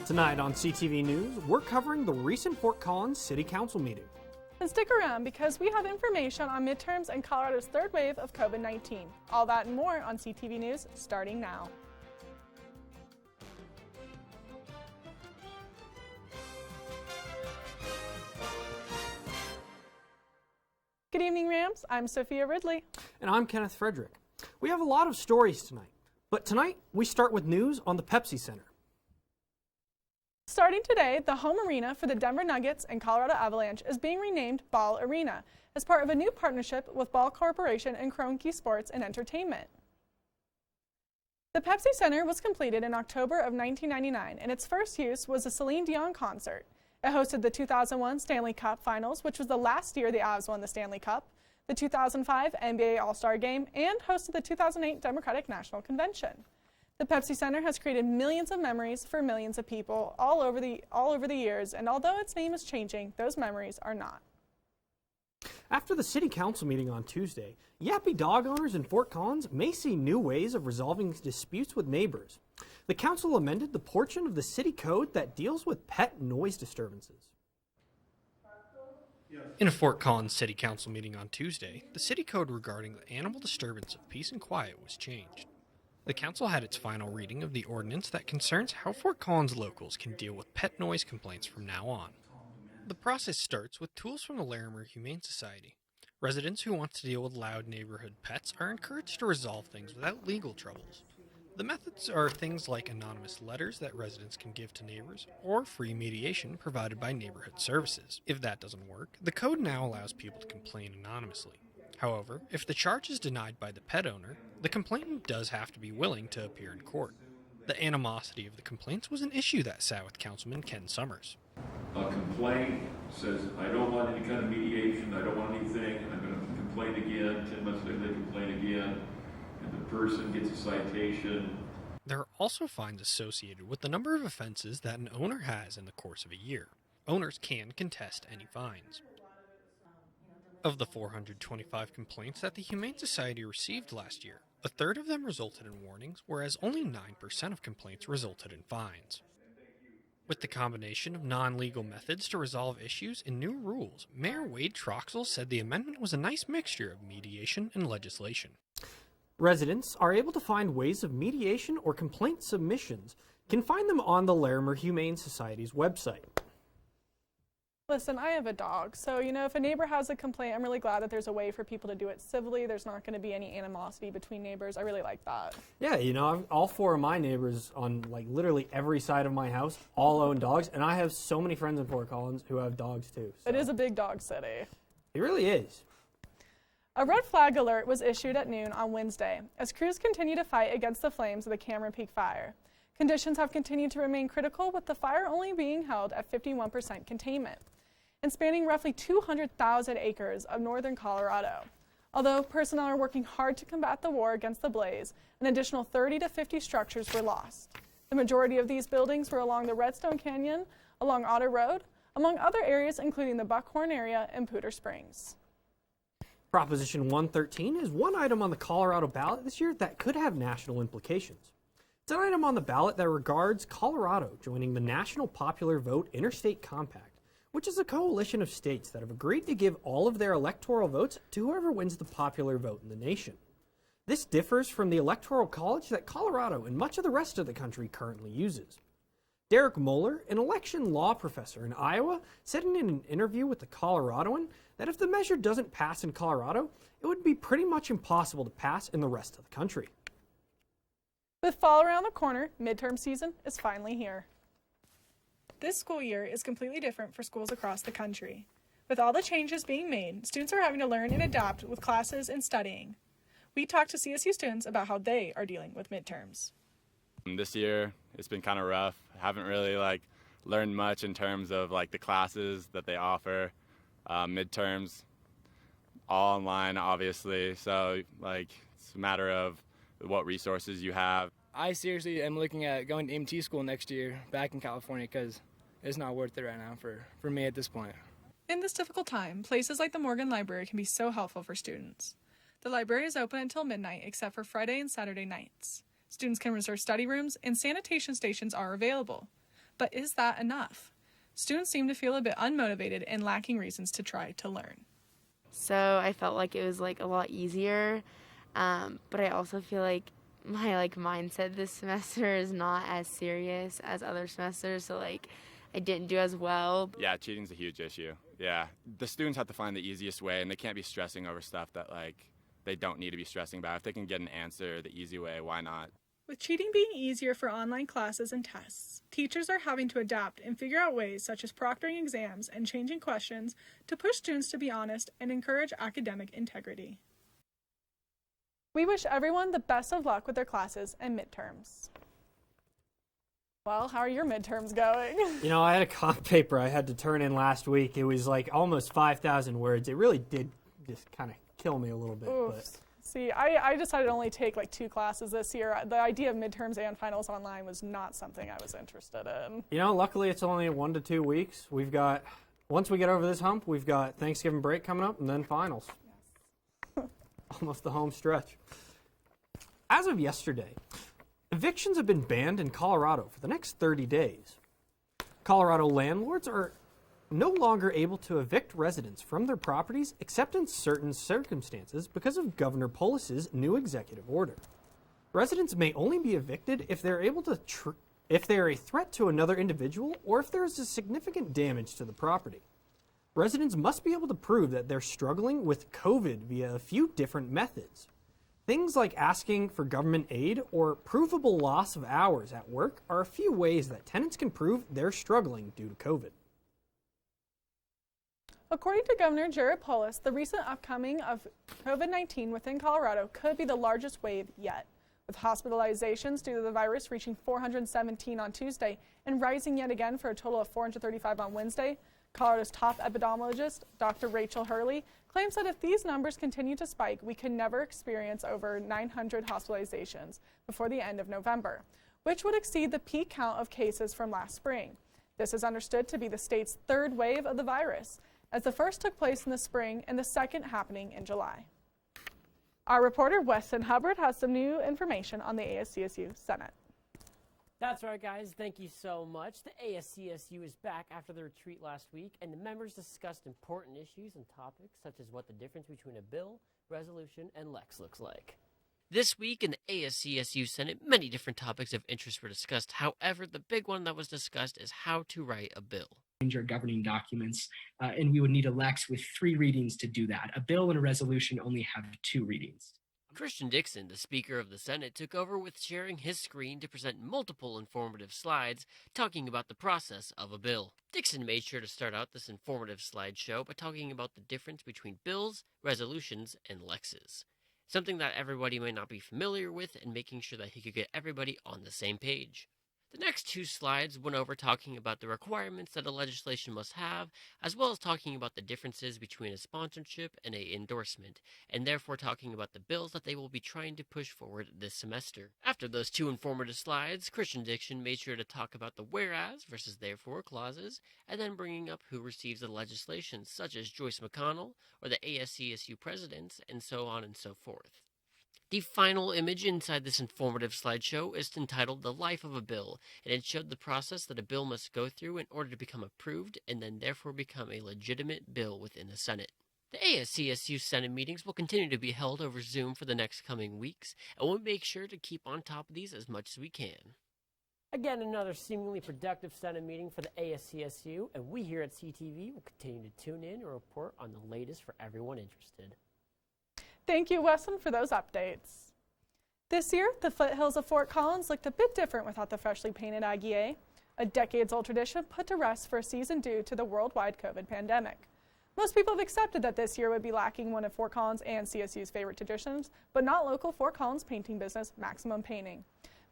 Tonight on CTV News, we're covering the recent Fort Collins City Council meeting. And stick around because we have information on midterms and Colorado's third wave of COVID-19. All that and more on CTV News starting now. Good evening, Rams. I'm Sophia Ridley. And I'm Kenneth Frederick. We have a lot of stories tonight, but tonight we start with news on the Pepsi Center. Starting today, the home arena for the Denver Nuggets and Colorado Avalanche is being renamed Ball Arena as part of a new partnership with Ball Corporation and Kroenke Sports and Entertainment. The Pepsi Center was completed in October of 1999, and its first use was a Celine Dion concert. It hosted the 2001 Stanley Cup Finals, which was the last year the Avs won the Stanley Cup, the 2005 NBA All-Star Game, and hosted the 2008 Democratic National Convention. The Pepsi Center has created millions of memories for millions of people all over the years, and although its name is changing, those memories are not. After the City Council meeting on Tuesday, yappy dog owners in Fort Collins may see new ways of resolving disputes with neighbors. The council amended the portion of the city code that deals with pet noise disturbances. In a Fort Collins City Council meeting on Tuesday, the city code regarding the animal disturbance of peace and quiet was changed. The council had its final reading of the ordinance that concerns how Fort Collins locals can deal with pet noise complaints from now on. The process starts with tools from the Larimer Humane Society. Residents who want to deal with loud neighborhood pets are encouraged to resolve things without legal troubles. The methods are things like anonymous letters that residents can give to neighbors, or free mediation provided by neighborhood services. If that doesn't work, the code now allows people to complain anonymously. However, if the charge is denied by the pet owner, the complainant does have to be willing to appear in court. The animosity of the complaints was an issue that sat with Councilman Ken Summers. A complaint says, I don't want any kind of mediation, I don't want anything, I'm going to complain again, 10 months later they complain again, and the person gets a citation. There are also fines associated with the number of offenses that an owner has in the course of a year. Owners can contest any fines. Of the 425 complaints that the Humane Society received last year, a third of them resulted in warnings, whereas only 9% of complaints resulted in fines. With the combination of non-legal methods to resolve issues and new rules, Mayor Wade Troxel said the amendment was a nice mixture of mediation and legislation. Residents are able to find ways of mediation or complaint submissions, can find them on the Larimer Humane Society's website. Listen, I have a dog, so if a neighbor has a complaint, I'm really glad that there's a way for people to do it civilly. There's not going to be any animosity between neighbors. I really like that. Yeah, all four of my neighbors on literally every side of my house all own dogs, and I have so many friends in Fort Collins who have dogs too. So. It is a big dog city. It really is. A red flag alert was issued at noon on Wednesday as crews continue to fight against the flames of the Cameron Peak fire. Conditions have continued to remain critical, with the fire only being held at 51% containment and spanning roughly 200,000 acres of northern Colorado. Although personnel are working hard to combat the war against the blaze, an additional 30 to 50 structures were lost. The majority of these buildings were along the Redstone Canyon, along Otter Road, among other areas including the Buckhorn area and Poudre Springs. Proposition 113 is one item on the Colorado ballot this year that could have national implications. It's an item on the ballot that regards Colorado joining the National Popular Vote Interstate Compact, which is a coalition of states that have agreed to give all of their electoral votes to whoever wins the popular vote in the nation. This differs from the Electoral College that Colorado and much of the rest of the country currently uses. Derek Moeller, an election law professor in Iowa, said in an interview with the Coloradoan that if the measure doesn't pass in Colorado, it would be pretty much impossible to pass in the rest of the country. With fall around the corner, midterm season is finally here. This school year is completely different for schools across the country. With all the changes being made, students are having to learn and adapt with classes and studying. We talked to CSU students about how they are dealing with midterms. This year, it's been kind of rough. I haven't really learned much in terms of the classes that they offer. Midterms, all online, obviously. So it's a matter of what resources you have. I seriously am looking at going to MT school next year back in California because it's not worth it right now for me at this point. In this difficult time, places like the Morgan Library can be so helpful for students. The library is open until midnight except for Friday and Saturday nights. Students can reserve study rooms and sanitation stations are available. But is that enough? Students seem to feel a bit unmotivated and lacking reasons to try to learn. So I felt like it was a lot easier, but I also feel like my mindset this semester is not as serious as other semesters, so I didn't do as well. Yeah, cheating's a huge issue. Yeah, the students have to find the easiest way, and they can't be stressing over stuff that they don't need to be stressing about. If they can get an answer the easy way, why not? With cheating being easier for online classes and tests, teachers are having to adapt and figure out ways such as proctoring exams and changing questions to push students to be honest and encourage academic integrity. We wish everyone the best of luck with their classes and midterms. Well, how are your midterms going? You know, I had a comp paper I had to turn in last week. It was almost 5,000 words. It really did just kind of kill me a little bit. Oof. But See, I decided to only take 2 classes this year. The idea of midterms and finals online was not something I was interested in. you know, luckily it's only 1 to 2 weeks. Once we get over this hump, we've got Thanksgiving break coming up and then finals. Yes. Almost the home stretch. As of yesterday, evictions have been banned in Colorado for the next 30 days. Colorado landlords are no longer able to evict residents from their properties except in certain circumstances because of Governor Polis's new executive order. Residents may only be evicted if they're able to if they are a threat to another individual or if there is a significant damage to the property. Residents must be able to prove that they're struggling with COVID via a few different methods. Things like asking for government aid or provable loss of hours at work are a few ways that tenants can prove they're struggling due to COVID. According to Governor Jared Polis, the recent upcoming of COVID-19 within Colorado could be the largest wave yet, with hospitalizations due to the virus reaching 417 on Tuesday and rising yet again for a total of 435 on Wednesday. Colorado's top epidemiologist, Dr. Rachel Hurley, claims that if these numbers continue to spike, we could never experience over 900 hospitalizations before the end of November, which would exceed the peak count of cases from last spring. This is understood to be the state's 3rd wave of the virus, as the first took place in the spring and the second happening in July. Our reporter Weston Hubbard has some new information on the ASCSU Senate. That's right, guys. Thank you so much. The ASCSU is back after the retreat last week, and the members discussed important issues and topics such as what the difference between a bill, resolution, and Lex looks like. This week in the ASCSU Senate, many different topics of interest were discussed. However, the big one that was discussed is how to write a bill. Our governing documents, and we would need a Lex with 3 readings to do that. A bill and a resolution only have 2 readings. Christian Dixon, the Speaker of the Senate, took over with sharing his screen to present multiple informative slides talking about the process of a bill. Dixon made sure to start out this informative slideshow by talking about the difference between bills, resolutions, and Lexes, something that everybody may not be familiar with, and making sure that he could get everybody on the same page. The next 2 slides went over talking about the requirements that a legislation must have, as well as talking about the differences between a sponsorship and an endorsement, and therefore talking about the bills that they will be trying to push forward this semester. After those 2 informative slides, Christian Dixon made sure to talk about the whereas versus therefore clauses, and then bringing up who receives the legislation, such as Joyce McConnell or the ASCSU presidents, and so on and so forth. The final image inside this informative slideshow is entitled The Life of a Bill, and it showed the process that a bill must go through in order to become approved and then therefore become a legitimate bill within the Senate. The ASCSU Senate meetings will continue to be held over Zoom for the next coming weeks, and we'll make sure to keep on top of these as much as we can. Again, another seemingly productive Senate meeting for the ASCSU, and we here at CTV will continue to tune in and report on the latest for everyone interested. Thank you, Weston, for those updates. This year, the foothills of Fort Collins looked a bit different without the freshly painted Aggie A, a decades-old tradition put to rest for a season due to the worldwide COVID pandemic. Most people have accepted that this year would be lacking one of Fort Collins and CSU's favorite traditions, but not local Fort Collins painting business, Maximum Painting.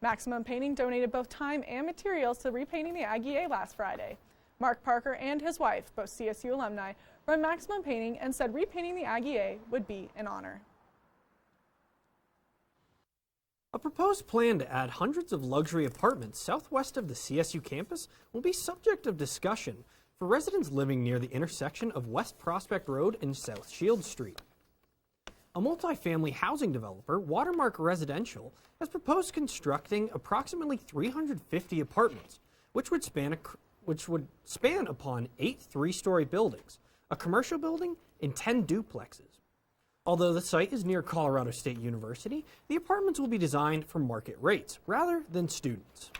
Maximum Painting donated both time and materials to repainting the Aggie A last Friday. Mark Parker and his wife, both CSU alumni, run Maximum Painting and said repainting the Aggie A would be an honor. A proposed plan to add hundreds of luxury apartments southwest of the CSU campus will be subject of discussion for residents living near the intersection of West Prospect Road and South Shield Street. A multifamily housing developer, Watermark Residential, has proposed constructing approximately 350 apartments, which would span upon 8 three-story buildings, a commercial building, and 10 duplexes. Although the site is near Colorado State University, the apartments will be designed for market rates rather than students.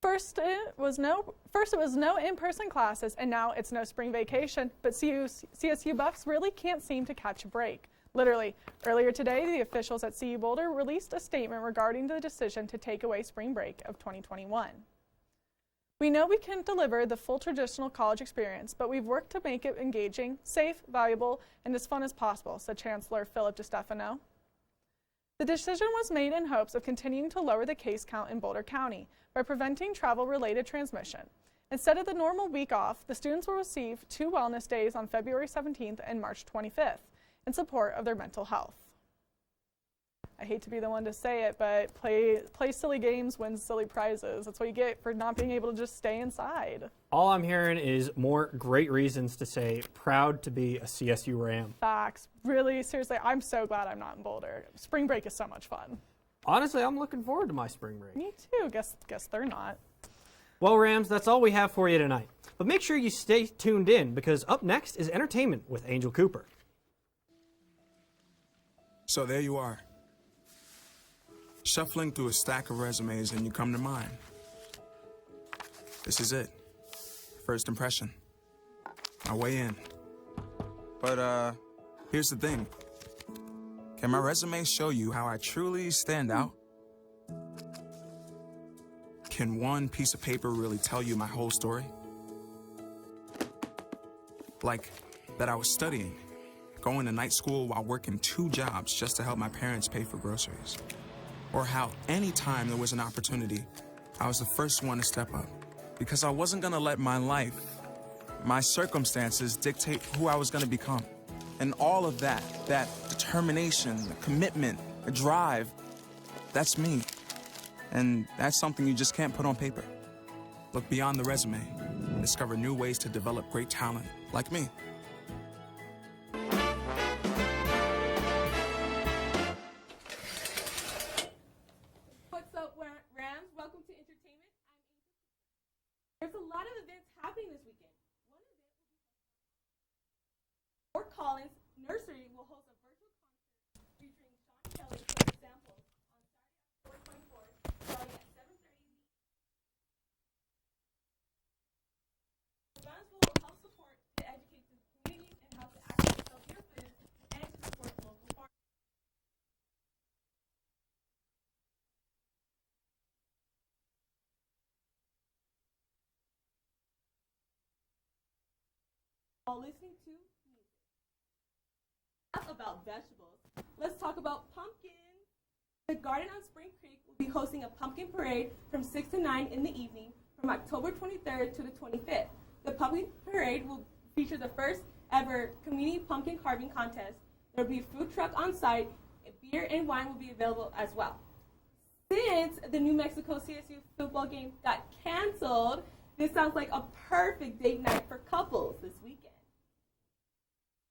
First it was no in-person classes, and now it's no spring vacation, but CSU Buffs really can't seem to catch a break. Literally, earlier today, the officials at CU Boulder released a statement regarding the decision to take away spring break of 2021. We know we can't deliver the full traditional college experience, but we've worked to make it engaging, safe, valuable, and as fun as possible, said Chancellor Philip DeStefano. The decision was made in hopes of continuing to lower the case count in Boulder County by preventing travel-related transmission. Instead of the normal week off, the students will receive 2 wellness days on February 17th and March 25th in support of their mental health. I hate to be the one to say it, but play silly games, win silly prizes. That's what you get for not being able to just stay inside. All I'm hearing is more great reasons to say proud to be a CSU Ram. Facts. Really, seriously, I'm so glad I'm not in Boulder. Spring break is so much fun. Honestly, I'm looking forward to my spring break. Me too. Guess they're not. Well, Rams, that's all we have for you tonight. But make sure you stay tuned in, because up next is entertainment with Angel Cooper. So there you are, shuffling through a stack of resumes, and you come to mine. This is it. First impression. My way in. But, here's the thing. Can my resume show you how I truly stand out? Can one piece of paper really tell you my whole story? Like, that I was studying, going to night school while working 2 jobs just to help my parents pay for groceries. Or how anytime there was an opportunity, I was the first one to step up. Because I wasn't gonna let my life, my circumstances dictate who I was gonna become. And all of that determination, the commitment, the drive, that's me. And that's something you just can't put on paper. Look beyond the resume and discover new ways to develop great talent, like me. What's up, Rams? Welcome to Entertainment. There's a lot of events happening this weekend. One event will be Fort Collins Nursery will host a virtual concert featuring Sean Kelly playing samples on Saturday, October 24th, starting at 7:30 in the evening. The funds will help support to educate the communities and help to access healthier foods and to support local farmers. While listening to music. Enough about vegetables. Let's talk about pumpkins. The Garden on Spring Creek will be hosting a pumpkin parade from 6 to 9 in the evening from October 23rd to the 25th. The pumpkin parade will feature the first ever community pumpkin carving contest. There will be a food truck on site. Beer and wine will be available as well. Since the New Mexico CSU football game got canceled, this sounds like a perfect date night for couples this weekend.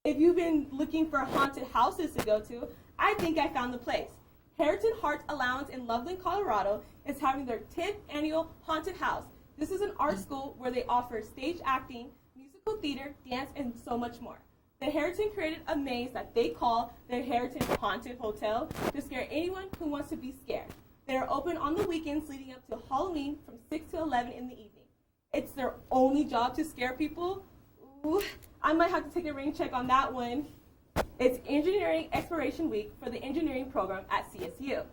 If you've been looking for haunted houses to go to, I think I found the place. Heritage Hearts Allowance in Loveland, Colorado is having their 10th annual haunted house. This is an art school where they offer stage acting, musical theater, dance, and so much more. The Heritage created a maze that they call the Heritage Haunted Hotel to scare anyone who wants to be scared. They are open on the weekends leading up to Halloween from 6 to 11 in the evening. It's their only job to scare people. Ooh, I might have to take a rain check on that one. It's Engineering Exploration Week for the engineering program at CSU.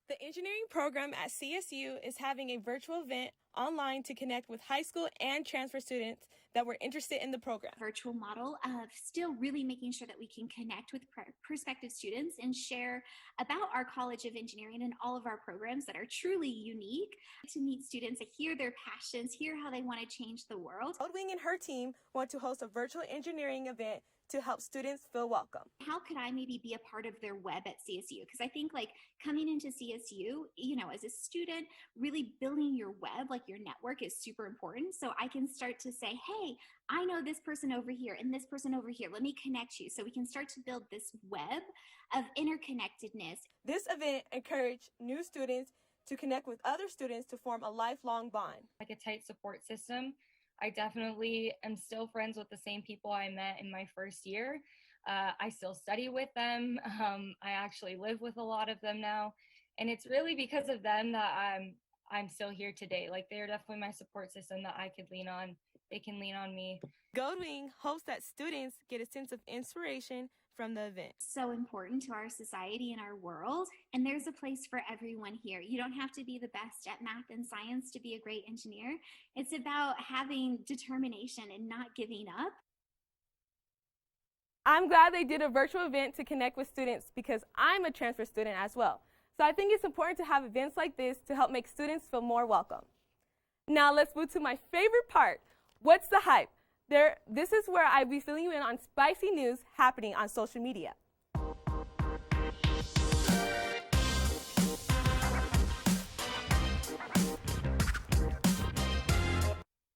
The engineering program at CSU is having a virtual event online to connect with high school and transfer students that were interested in the program. Virtual model of still really making sure that we can connect with prospective students and share about our College of Engineering and all of our programs that are truly unique, to meet students, to hear their passions, hear how they want to change the world. Oldwing and her team want to host a virtual engineering event to help students feel welcome. How could I maybe be a part of their web at CSU? Because I think like coming into CSU, as a student, really building your web, like your network is super important. So I can start to say, hey, hey, I know this person over here and this person over here. Let me connect you so we can start to build this web of interconnectedness. This event encouraged new students to connect with other students to form a lifelong bond. Like a tight support system. I definitely am still friends with the same people I met in my first year. I still study with them. I actually live with a lot of them now. And it's really because of them that I'm still here today. Like, they're definitely my support system that I could lean on. They can lean on me. Goldwing hopes that students get a sense of inspiration from the event. So important to our society and our world, and there's a place for everyone here. You don't have to be the best at math and science to be a great engineer. It's about having determination and not giving up. I'm glad they did a virtual event to connect with students because I'm a transfer student as well. So I think it's important to have events like this to help make students feel more welcome. Now let's move to my favorite part. What's the hype? This is where I'll be filling you in on spicy news happening on social media.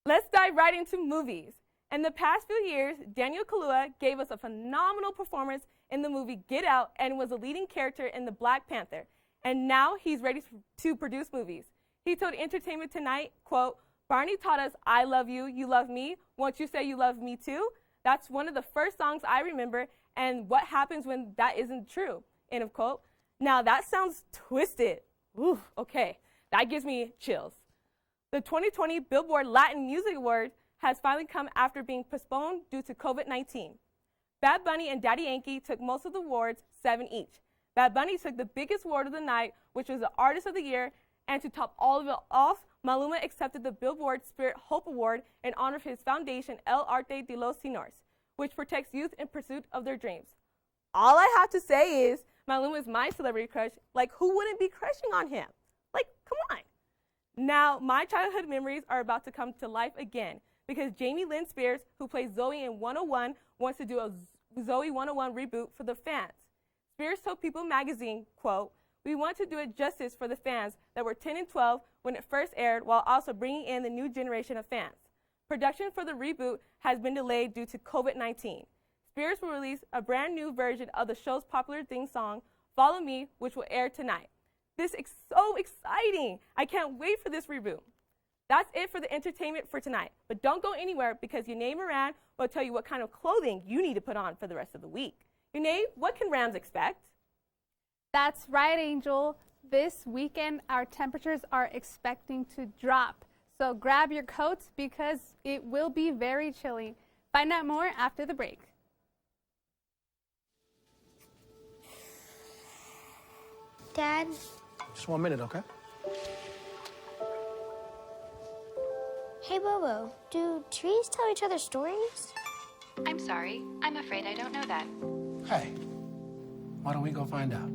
Let's dive right into movies. In the past few years, Daniel Kaluuya gave us a phenomenal performance in the movie Get Out and was a leading character in the Black Panther. And now he's ready to produce movies. He told Entertainment Tonight, quote, "Barney taught us, I love you, you love me. Won't you say you love me too? That's one of the first songs I remember, and what happens when that isn't true," end of quote. Now that sounds twisted. Ooh, okay, that gives me chills. The 2020 Billboard Latin Music Award has finally come after being postponed due to COVID-19. Bad Bunny and Daddy Yankee took most of the awards, 7 each. Bad Bunny took the biggest award of the night, which was the Artist of the Year, and to top all of it off, Maluma accepted the Billboard Spirit Hope Award in honor of his foundation, El Arte de los Señores, which protects youth in pursuit of their dreams. All I have to say is, Maluma is my celebrity crush. Like, who wouldn't be crushing on him? Like, come on. Now, my childhood memories are about to come to life again because Jamie Lynn Spears, who plays Zoey in 101, wants to do a Zoey 101 reboot for the fans. Spears told People magazine, quote, "We want to do it justice for the fans that were 10 and 12 when it first aired while also bringing in the new generation of fans. Production for the reboot has been delayed due to COVID-19. Spears will release a brand new version of the show's popular theme song, Follow Me, which will air tonight. This is so exciting. I can't wait for this reboot." That's it for the entertainment for tonight. But don't go anywhere because Yanae Moran will tell you what kind of clothing you need to put on for the rest of the week. Yanae, what can Rams expect? That's right, Angel. This weekend, our temperatures are expecting to drop. So grab your coats because it will be very chilly. Find out more after the break. Dad? Just 1 minute, okay? Hey, Bobo, do trees tell each other stories? I'm sorry. I'm afraid I don't know that. Hey, why don't we go find out?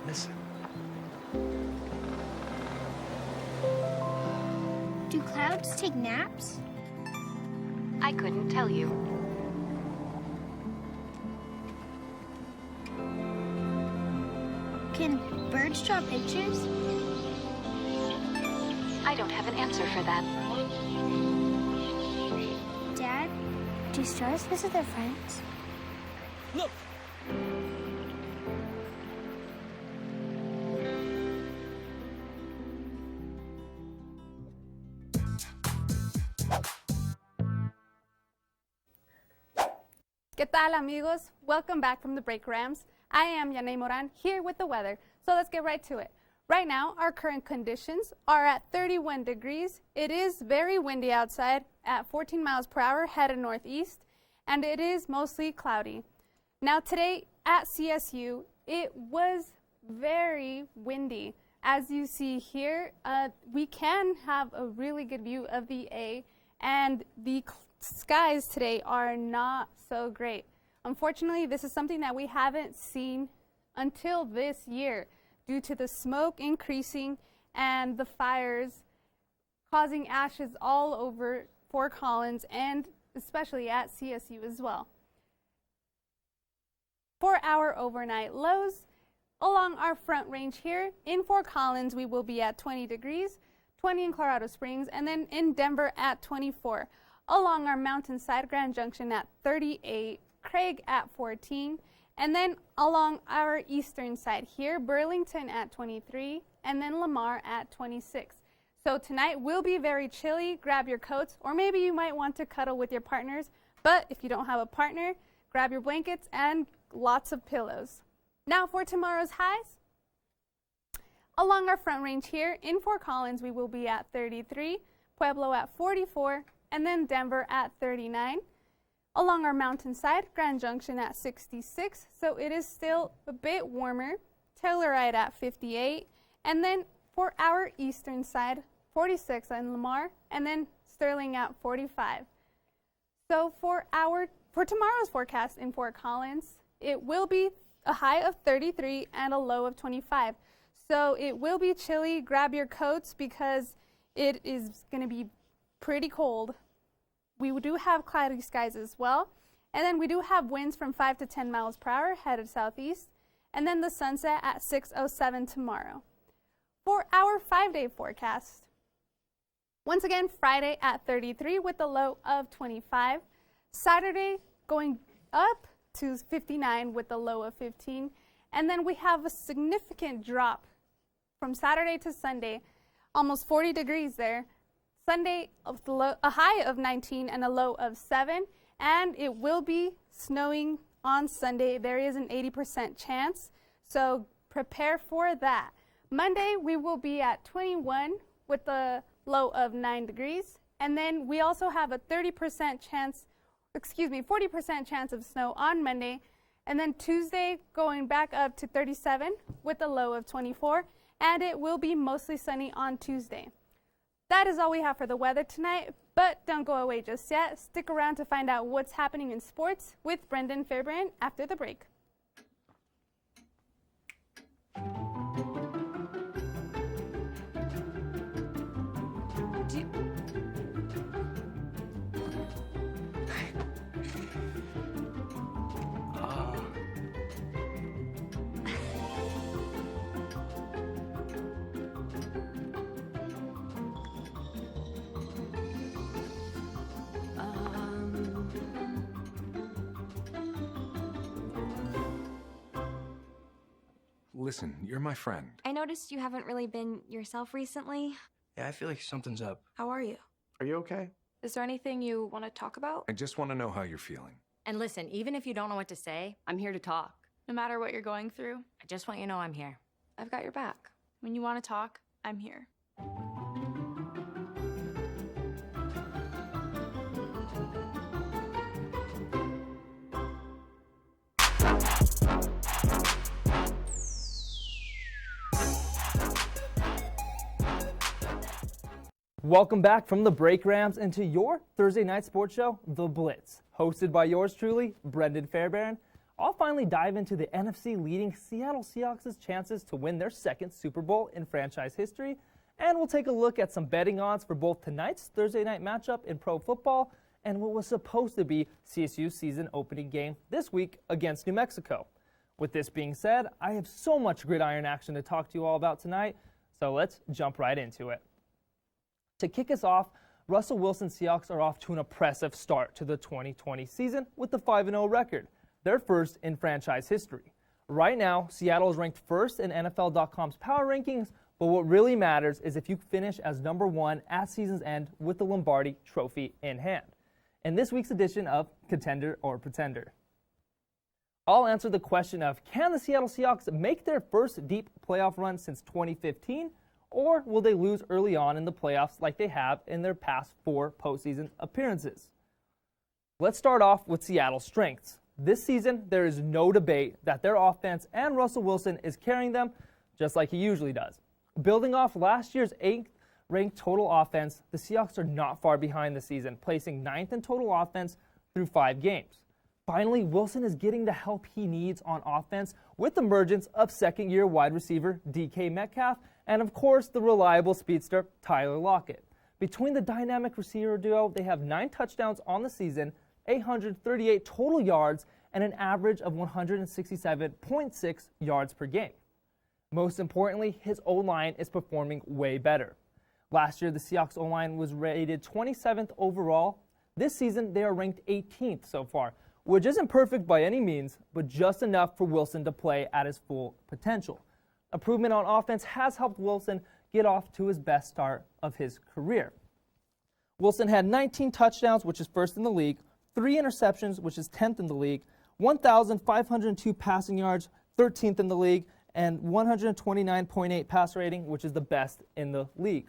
Listen. Do clouds take naps? I couldn't tell you. Can birds draw pictures? I don't have an answer for that. Dad, do stars visit their friends? Look! ¿Qué tal, amigos? Welcome back from the break, Rams. I am Yanae Moran here with the weather, so let's get right to it. Right now, our current conditions are at 31 degrees. It is very windy outside at 14 miles per hour headed northeast, and it is mostly cloudy. Now today at CSU, it was very windy. As you see here, we can have a really good view of the A, and the skies today are not so great. Unfortunately, this is something that we haven't seen until this year due to the smoke increasing and the fires causing ashes all over Fort Collins and especially at CSU as well. For our overnight lows, along our front range here, in Fort Collins, we will be at 20 degrees, 20 in Colorado Springs, and then in Denver at 24. Along our mountainside, Grand Junction at 38, Craig at 14, and then along our eastern side here, Burlington at 23, and then Lamar at 26. So tonight will be very chilly. Grab your coats, or maybe you might want to cuddle with your partners, but if you don't have a partner, grab your blankets and lots of pillows. Now for tomorrow's highs. Along our front range here, in Fort Collins, we will be at 33, Pueblo at 44, and then Denver at 39. Along our mountainside, Grand Junction at 66, so it is still a bit warmer. Telluride at 58, and then for our eastern side, 46 in Lamar, and then Sterling at 45. So for tomorrow's forecast in Fort Collins, it will be a high of 33 and a low of 25. So it will be chilly. Grab your coats because it is going to be pretty cold. We do have cloudy skies as well. And then we do have winds from 5 to 10 miles per hour headed southeast. And then the sunset at 6:07 tomorrow. For our 5-day forecast, once again, Friday at 33 with a low of 25. Saturday going up to 59 with a low of 15. And then we have a significant drop from Saturday to Sunday, almost 40 degrees there. Sunday, a high of 19 and a low of 7. And it will be snowing on Sunday. There is an 80% chance, so prepare for that. Monday, we will be at 21 with a low of 9 degrees. And then we also have a 40% chance of snow on Monday. And then Tuesday, going back up to 37 with a low of 24. And it will be mostly sunny on Tuesday. That is all we have for the weather tonight, but don't go away just yet. Stick around to find out what's happening in sports with Brendan Fairbairn after the break. Listen, you're my friend. I noticed you haven't really been yourself recently. Yeah, I feel like something's up. How are you? Are you okay? Is there anything you want to talk about? I just want to know how you're feeling. And listen, even if you don't know what to say, I'm here to talk. No matter what you're going through, I just want you to know I'm here. I've got your back. When you want to talk, I'm here. Welcome back from the break, Rams, into your Thursday night sports show, The Blitz, hosted by yours truly, Brendan Fairbairn. I'll finally dive into the NFC leading Seattle Seahawks' chances to win their second Super Bowl in franchise history, and we'll take a look at some betting odds for both tonight's Thursday night matchup in pro football and what was supposed to be CSU's season opening game this week against New Mexico. With this being said, I have so much gridiron action to talk to you all about tonight, so let's jump right into it. To kick us off, Russell Wilson Seahawks are off to an impressive start to the 2020 season with the 5-0 record, their first in franchise history. Right now, Seattle is ranked first in NFL.com's power rankings, but what really matters is if you finish as number one at season's end with the Lombardi Trophy in hand. In this week's edition of Contender or Pretender, I'll answer the question of, can the Seattle Seahawks make their first deep playoff run since 2015? Or will they lose early on in the playoffs like they have in their past 4 postseason appearances? Let's start off with Seattle's strengths. This season, there is no debate that their offense and Russell Wilson is carrying them just like he usually does. Building off last year's 8th-ranked total offense, the Seahawks are not far behind this season, placing 9th in total offense through 5 games. Finally, Wilson is getting the help he needs on offense with the emergence of second-year wide receiver DK Metcalf and, of course, the reliable speedster Tyler Lockett. Between the dynamic receiver duo, they have 9 touchdowns on the season, 838 total yards, and an average of 167.6 yards per game. Most importantly, his O-line is performing way better. Last year, the Seahawks O-line was rated 27th overall. This season, they are ranked 18th so far, which isn't perfect by any means, but just enough for Wilson to play at his full potential. Improvement on offense has helped Wilson get off to his best start of his career. Wilson had 19 touchdowns, which is first in the league, 3 interceptions, which is 10th in the league, 1,502 passing yards, 13th in the league, and 129.8 passer rating, which is the best in the league.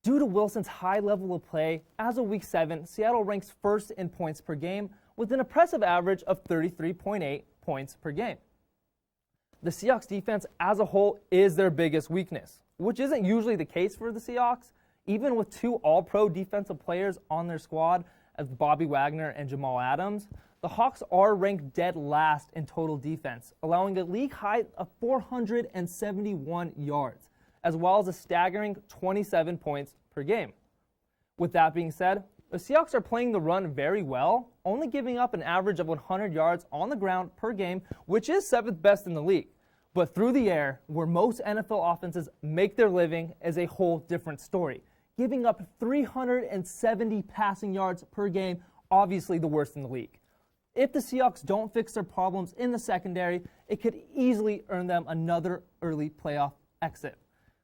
Due to Wilson's high level of play, as of Week 7, Seattle ranks first in points per game with an impressive average of 33.8 points per game. The Seahawks defense as a whole is their biggest weakness, which isn't usually the case for the Seahawks. Even with 2 all-pro defensive players on their squad, as Bobby Wagner and Jamal Adams, the Hawks are ranked dead last in total defense, allowing a league high of 471 yards, as well as a staggering 27 points per game. With that being said, the Seahawks are playing the run very well, only giving up an average of 100 yards on the ground per game, which is 7th best in the league. But through the air, where most NFL offenses make their living, is a whole different story, giving up 370 passing yards per game, obviously the worst in the league. If the Seahawks don't fix their problems in the secondary, it could easily earn them another early playoff exit.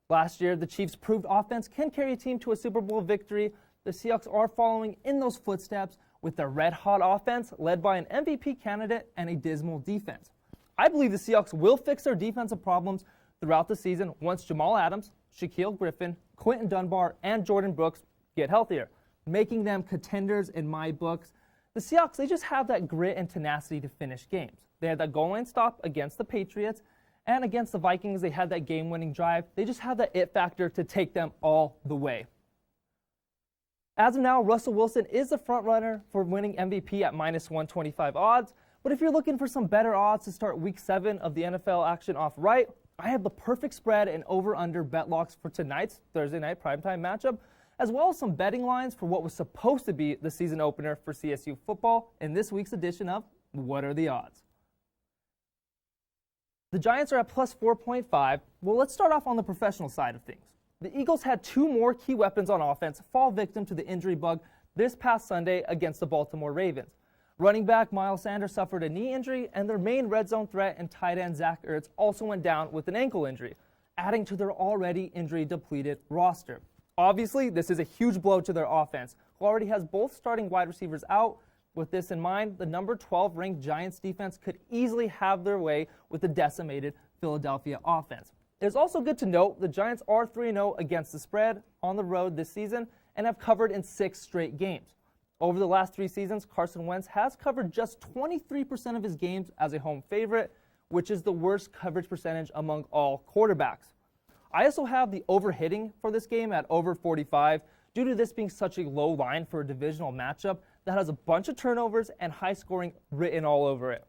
Last year, the Chiefs' proved offense can carry a team to a Super Bowl victory. The Seahawks are following in those footsteps with their red-hot offense led by an MVP candidate and a dismal defense. I believe the Seahawks will fix their defensive problems throughout the season once Jamal Adams, Shaquille Griffin, Quentin Dunbar, and Jordan Brooks get healthier, making them contenders in my books. The Seahawks, they just have that grit and tenacity to finish games. They had that goal line stop against the Patriots, and against the Vikings, they had that game-winning drive. They just have that it factor to take them all the way. As of now, Russell Wilson is the front runner for winning MVP at minus 125 odds. But if you're looking for some better odds to start Week 7 of the NFL action off right, I have the perfect spread and over-under bet locks for tonight's Thursday night primetime matchup, as well as some betting lines for what was supposed to be the season opener for CSU football in this week's edition of What Are the Odds? The Giants are at plus 4.5. Well, let's start off on the professional side of things. The Eagles had 2 more key weapons on offense fall victim to the injury bug this past Sunday against the Baltimore Ravens. Running back Miles Sanders suffered a knee injury, and their main red zone threat and tight end Zach Ertz also went down with an ankle injury, adding to their already injury-depleted roster. Obviously, this is a huge blow to their offense, who already has both starting wide receivers out. With this in mind, the number 12 ranked Giants defense could easily have their way with the decimated Philadelphia offense. It's also good to note the Giants are 3-0 against the spread on the road this season and have covered in 6 straight games. Over the last 3 seasons, Carson Wentz has covered just 23% of his games as a home favorite, which is the worst coverage percentage among all quarterbacks. I also have the over-hitting for this game at over 45 due to this being such a low line for a divisional matchup that has a bunch of turnovers and high scoring written all over it.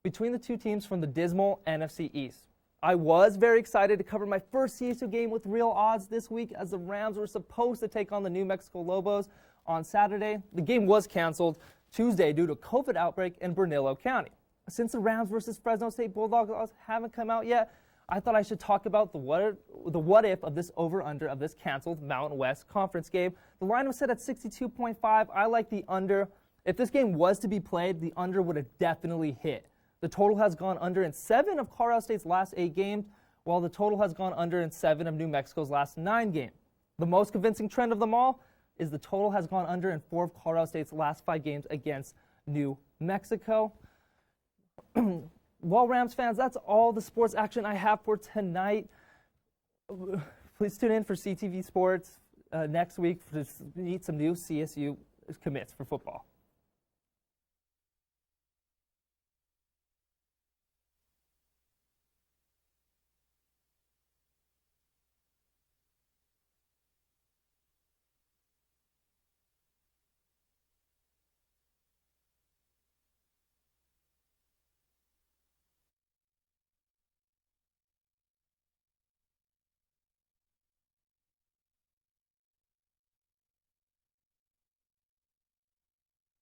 Between the 2 teams from the dismal NFC East, I was very excited to cover my first CSU game with real odds this week as the Rams were supposed to take on the New Mexico Lobos on Saturday. The game was canceled Tuesday due to a COVID outbreak in Bernalillo County. Since the Rams versus Fresno State Bulldogs odds haven't come out yet, I thought I should talk about the what if of this over-under of this canceled Mountain West Conference game. The line was set at 62.5. I like the under. If this game was to be played, the under would have definitely hit. The total has gone under in 7 of Colorado State's last 8 games, while the total has gone under in 7 of New Mexico's last 9 games. The most convincing trend of them all is the total has gone under in 4 of Colorado State's last 5 games against New Mexico. Well, Rams fans, that's all the sports action I have for tonight. Please tune in for CTV Sports next week to meet some new CSU commits for football.